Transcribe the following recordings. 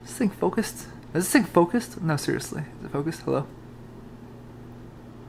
Is this thing focused? Is this thing focused? No, seriously. Is it focused? Hello?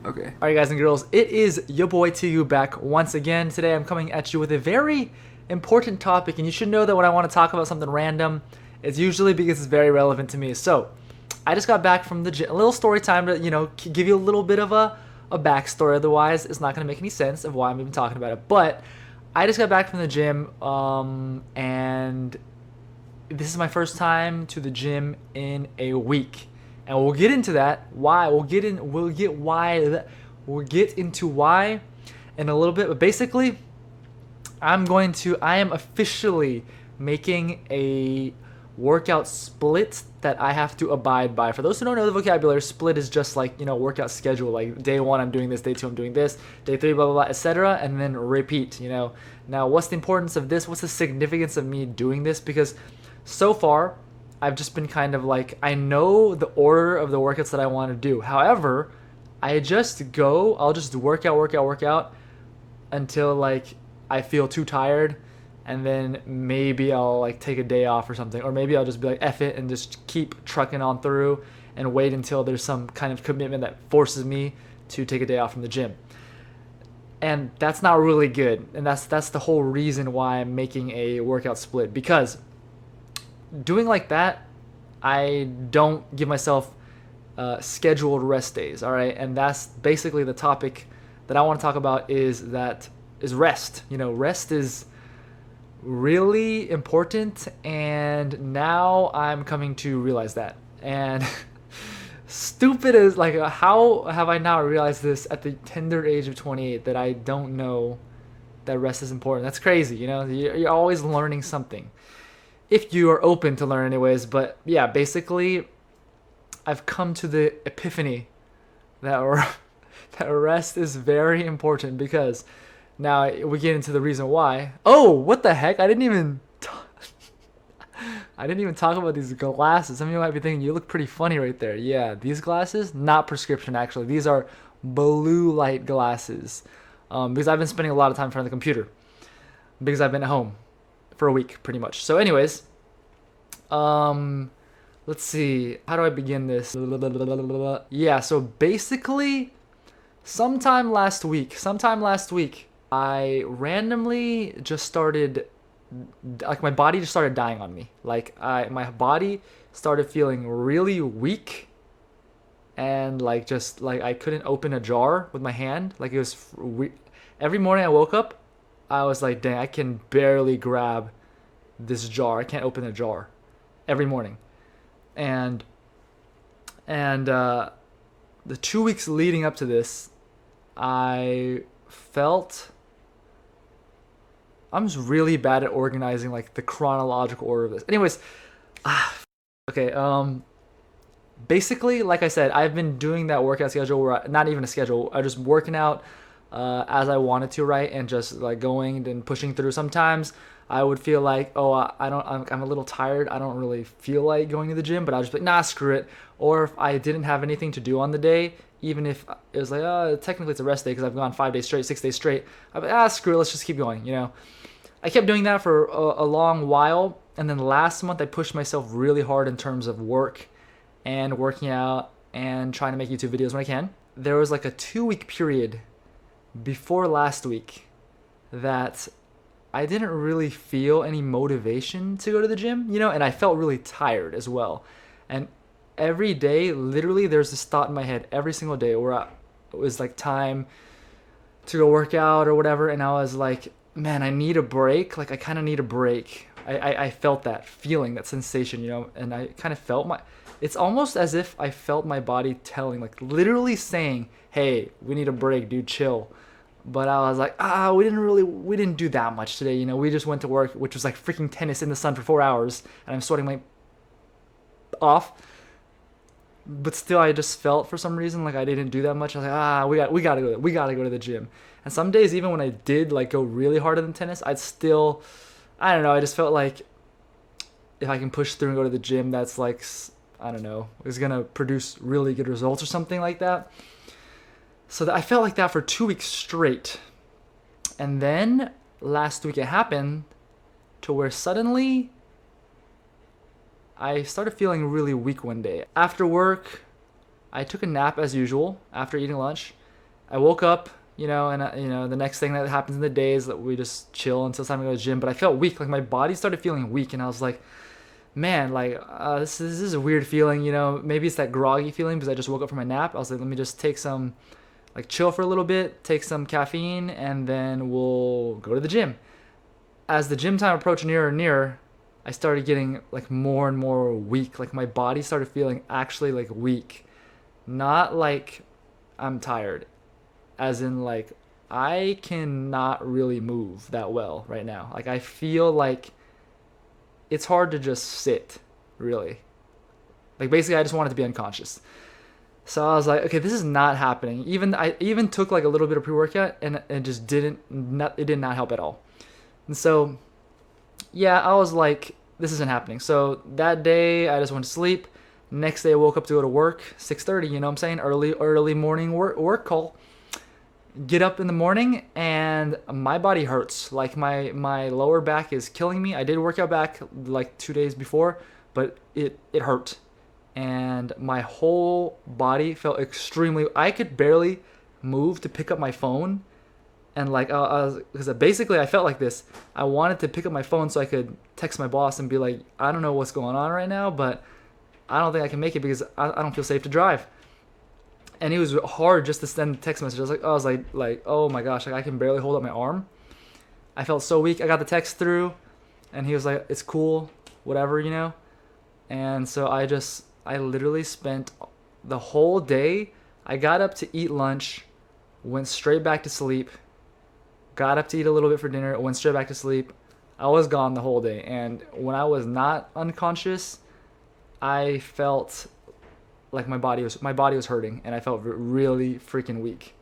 Okay. Alright, guys and girls, it is your boy TGu back once again. Today I'm coming at you with a very important topic, and you should know that when I want to talk about something random, it's usually because it's very relevant to me. So, I just got back from the gym. A little story time to, give you a little bit of a backstory. Otherwise, it's not going to make any sense of why I'm even talking about it. But, I just got back from the gym, and this is my first time to the gym in a week, and we'll get into that. Why? We'll get into why in a little bit. But basically, I am officially making a workout split that I have to abide by. For those who don't know the vocabulary, split is just like, workout schedule. Like day 1, I'm doing this, day 2, I'm doing this, day 3, blah, blah, blah, etc. And then repeat, Now, what's the importance of this? What's the significance of me doing this? Because so far, I've just been kind of like, I know the order of the workouts that I want to do. However, I'll just work out until like I feel too tired, and then maybe I'll like take a day off or something, or maybe I'll just be like F it and just keep trucking on through and wait until there's some kind of commitment that forces me to take a day off from the gym. And that's not really good, and that's the whole reason why I'm making a workout split, because doing like that, I don't give myself scheduled rest days, all right? And that's basically the topic that I want to talk about is rest. Rest is really important, and now I'm coming to realize that. And stupid as, like, how have I not realized this at the tender age of 28, that I don't know that rest is important? That's crazy, You're always learning something, if you are open to learn anyways. But yeah, basically, I've come to the epiphany that rest is very important, because now we get into the reason why. Oh, what the heck? I didn't even talk about these glasses. Some of you might be thinking, you look pretty funny right there. Yeah, these glasses, not prescription actually. These are blue light glasses, because I've been spending a lot of time in front of the computer, because I've been at home for a week pretty much. So anyways, let's see, how do I begin this? Yeah, so basically sometime last week I randomly just started, like, my body just started dying on me. Like, my body started feeling really weak, and like just like I couldn't open a jar with my hand. Like, it was every morning I woke up, I was like, dang, I can barely grab this jar. I can't open a jar every morning. And the 2 weeks leading up to this, I'm just really bad at organizing like the chronological order of this. Anyways, okay, basically, like I said, I've been doing that workout schedule where not even a schedule, I'm just working out as I wanted to, right? And just like going and pushing through. Sometimes I would feel like, I'm a little tired, I don't really feel like going to the gym, but I'll just be like, nah, screw it. Or if I didn't have anything to do on the day, even if it was like, technically it's a rest day because I've gone 5 days straight, 6 days straight, I'd be like, screw it, let's just keep going, I kept doing that for a long while, and then last month I pushed myself really hard in terms of work and working out and trying to make YouTube videos when I can. There was like a 2-week period before last week that I didn't really feel any motivation to go to the gym, and I felt really tired as well. And every day, literally, there's this thought in my head every single day where it was like time to go work out or whatever, and I was like, man, I need a break. Like, I kind of need a break. I felt that feeling, that sensation, and I kind of felt it's almost as if I felt my body telling, like literally saying, hey, we need a break, dude, chill. But I was like, we didn't do that much today, we just went to work, which was like freaking tennis in the sun for 4 hours, and I'm sweating my off. But still, I just felt for some reason like I didn't do that much. I was like, we gotta go to the gym. And some days, even when I did like go really hard in the tennis, I'd still, I don't know, I just felt like if I can push through and go to the gym, that's like, I don't know, is gonna produce really good results or something like that. So I felt like that for 2 weeks straight. And then last week it happened to where suddenly I started feeling really weak one day. After work, I took a nap as usual after eating lunch. I woke up, and the next thing that happens in the day is that we just chill until it's time to go to the gym. But I felt weak, like my body started feeling weak, and I was like, man, like this is a weird feeling, maybe it's that groggy feeling because I just woke up from my nap. I was like, let me just take some, like chill for a little bit, take some caffeine, and then we'll go to the gym. As the gym time approached nearer and nearer, I started getting like more and more weak. Like my body started feeling actually like weak, not like I'm tired, as in like I cannot really move that well right now. Like I feel like it's hard to just sit, really. Like basically I just wanted to be unconscious. So I was like, okay, this is not happening. I even took like a little bit of pre-workout and it just did not help at all. And so yeah, I was like, this isn't happening. So that day I just went to sleep. Next day I woke up to go to work, 6:30, you know what I'm saying? Early morning work call. Get up in the morning and my body hurts. Like my lower back is killing me. I did work out back like 2 days before, but it hurt. And my whole body felt I could barely move to pick up my phone. And like, because basically I felt like this. I wanted to pick up my phone so I could text my boss and be like, I don't know what's going on right now, but I don't think I can make it because I don't feel safe to drive. And it was hard just to send a text message. I was like, oh my gosh, like I can barely hold up my arm. I felt so weak. I got the text through, and he was like, it's cool, whatever, And so I literally spent the whole day. I got up to eat lunch, went straight back to sleep, got up to eat a little bit for dinner, went straight back to sleep. I was gone the whole day. And when I was not unconscious, I felt like my body was hurting, and I felt really freaking weak.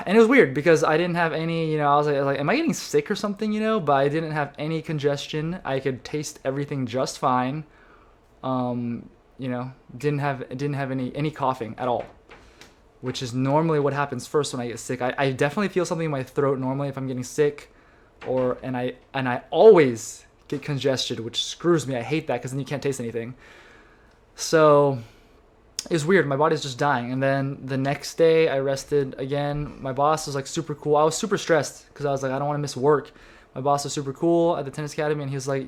And it was weird because I didn't have any, I was like, am I getting sick or something, but I didn't have any congestion. I could taste everything just fine. Didn't have any coughing at all, which is normally what happens first when I get sick. I definitely feel something in my throat normally if I'm getting sick, and I always get congested, which screws me. I hate that because then you can't taste anything. So it's weird. My body's just dying. And then the next day I rested again. My boss was like super cool. I was super stressed because I was like, I don't want to miss work. My boss was super cool at the tennis academy, and he was like,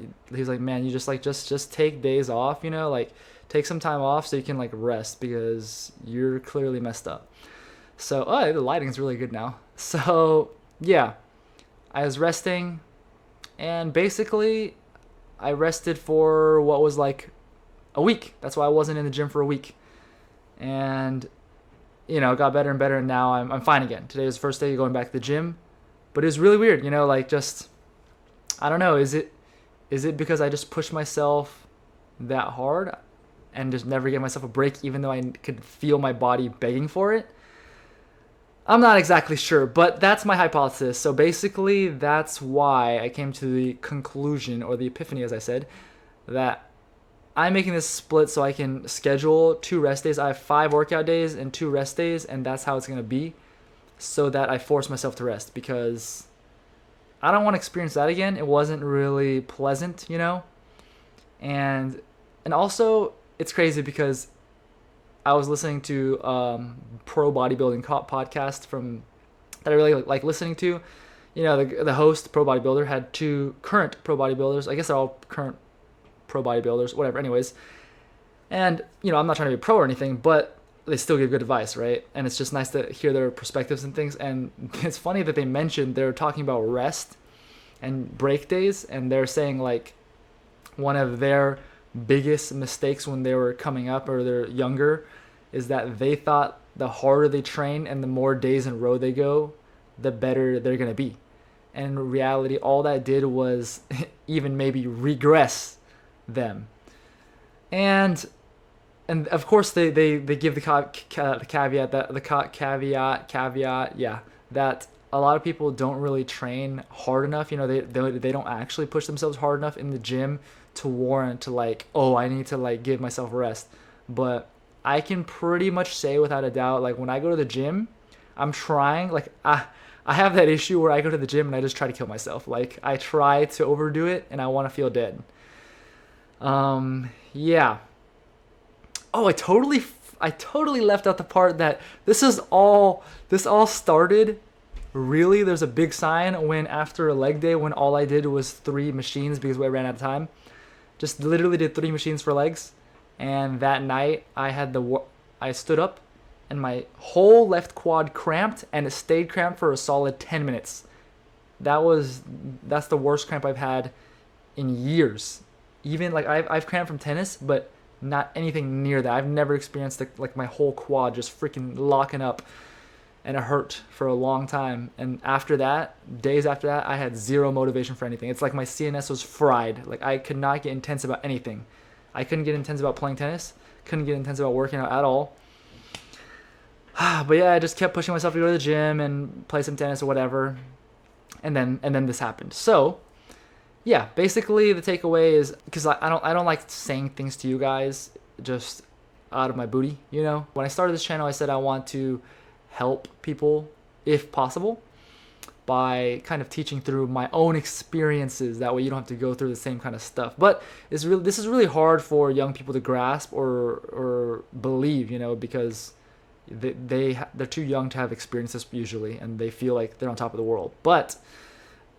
man, you just take days off, like take some time off so you can like rest because you're clearly messed up. So the lighting's really good now. So yeah, I was resting, and basically I rested for what was like a week. That's why I wasn't in the gym for a week. And it got better and better, and now I'm fine again. Today was the first day going back to the gym. But it was really weird, like just I don't know, is it because I just pushed myself that hard and just never gave myself a break even though I could feel my body begging for it? I'm not exactly sure, but that's my hypothesis. So basically that's why I came to the conclusion, or the epiphany as I said, that I'm making this split so I can schedule 2 rest days. I have 5 workout days and 2 rest days, and that's how it's going to be, so that I force myself to rest, because I don't want to experience that again. It wasn't really pleasant, And also, it's crazy because I was listening to Pro Bodybuilding Podcast that I really like listening to. The host, Pro Bodybuilder, had 2 current Pro Bodybuilders. I guess they're all current Pro Bodybuilders, whatever, anyways. And, I'm not trying to be pro or anything, but they still give good advice, right? And it's just nice to hear their perspectives and things. And it's funny that they're talking about rest and break days, and they're saying like one of their biggest mistakes when they were coming up or they're younger is that they thought the harder they train and the more days in a row they go, the better they're going to be. And in reality, all that did was even maybe regress them. And of course they give the caveat, yeah, that a lot of people don't really train hard enough. They don't actually push themselves hard enough in the gym to warrant to like, oh, I need to like give myself a rest. But I can pretty much say without a doubt, like when I go to the gym, I'm trying, like I have that issue where I go to the gym and I just try to kill myself. Like I try to overdo it and I want to feel dead. Yeah. Oh, I totally left out the part that this all started. Really, there's a big sign when after a leg day when all I did was 3 machines because I ran out of time. Just literally did 3 machines for legs, and that night I stood up, and my whole left quad cramped, and it stayed cramped for a solid 10 minutes. That's the worst cramp I've had in years. Even like I've cramped from tennis, but not anything near that. I've never experienced like my whole quad just freaking locking up, and it hurt for a long time. And after that, days after that, I had zero motivation for anything. It's like my CNS was fried. Like I could not get intense about anything. I couldn't get intense about playing tennis. Couldn't get intense about working out at all. But yeah, I just kept pushing myself to go to the gym and play some tennis or whatever. And then this happened. So yeah, basically the takeaway is, because I don't like saying things to you guys just out of my booty, you know. When I started this channel, I said I want to help people if possible by kind of teaching through my own experiences. That way you don't have to go through the same kind of stuff. But this is really hard for young people to grasp or believe, you know, because they're too young to have experiences usually, and they feel like they're on top of the world. But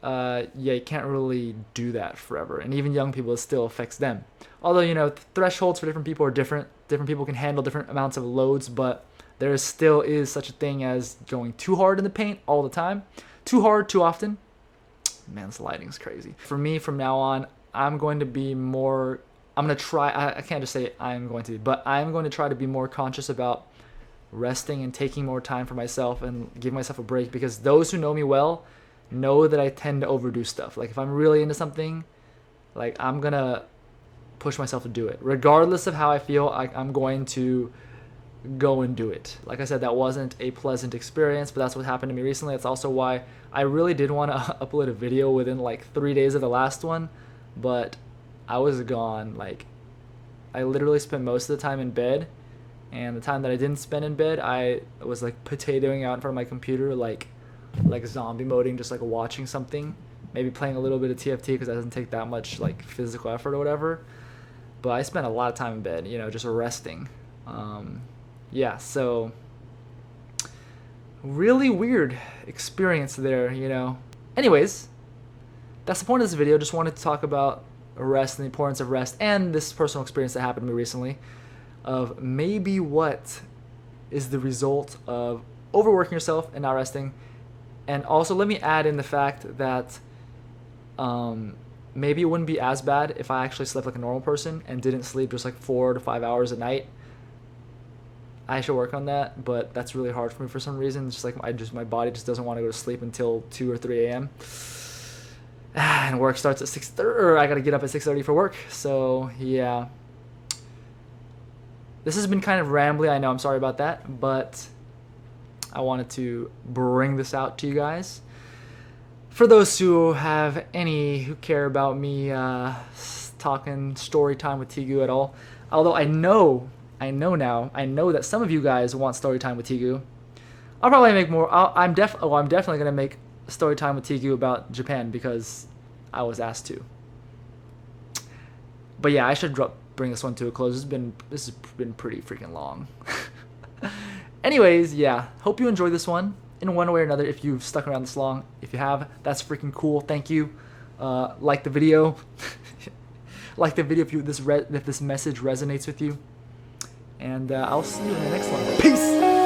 yeah, you can't really do that forever, and even young people, it still affects them. Although, you know, thresholds for different people are different. Different people can handle different amounts of loads, but there still is such a thing as going too hard in the paint all the time, too hard, too often. Man, this lighting's crazy. For me, from now on, I'm going to try, I can't just say I'm going to, but I'm going to try to be more conscious about resting and taking more time for myself and give myself a break, because those who know me well know that I tend to overdo stuff. Like if I'm really into something, like I'm gonna push myself to do it regardless of how I feel. I'm going to go and do it. Like I said, that wasn't a pleasant experience, but that's what happened to me recently. That's also why I really did want to upload a video within like 3 days of the last one, but I was gone. Like I literally spent most of the time in bed, and the time that I didn't spend in bed, I was like potatoing out in front of my computer, like zombie moding, just like watching something, maybe playing a little bit of TFT because that doesn't take that much like physical effort or whatever. But I spent a lot of time in bed, you know, just resting. Yeah, so really weird experience there, you know. Anyways, that's the point of this video. Just wanted to talk about rest and the importance of rest, and this personal experience that happened to me recently of maybe what is the result of overworking yourself and not resting. And also let me add in the fact that maybe it wouldn't be as bad if I actually slept like a normal person and didn't sleep just like 4 to 5 hours a night. I should work on that, but that's really hard for me for some reason. It's just like my body just doesn't want to go to sleep until 2 or 3 a.m. And work starts at 6:30, or I gotta get up at 6:30 for work. So yeah, this has been kind of rambly, I know, I'm sorry about that, but I wanted to bring this out to you guys. For those who care about me talking story time with TGu at all, although I know that some of you guys want story time with TGu. I'll probably make more. I'm definitely gonna make story time with TGu about Japan because I was asked to. But yeah, I should bring this one to a close. This has been pretty freaking long. Anyways, yeah, hope you enjoyed this one in one way or another. If you've stuck around this long, if you have, that's freaking cool. Thank you. Like the video. Like the video if this message resonates with you. And I'll see you in the next one. Peace.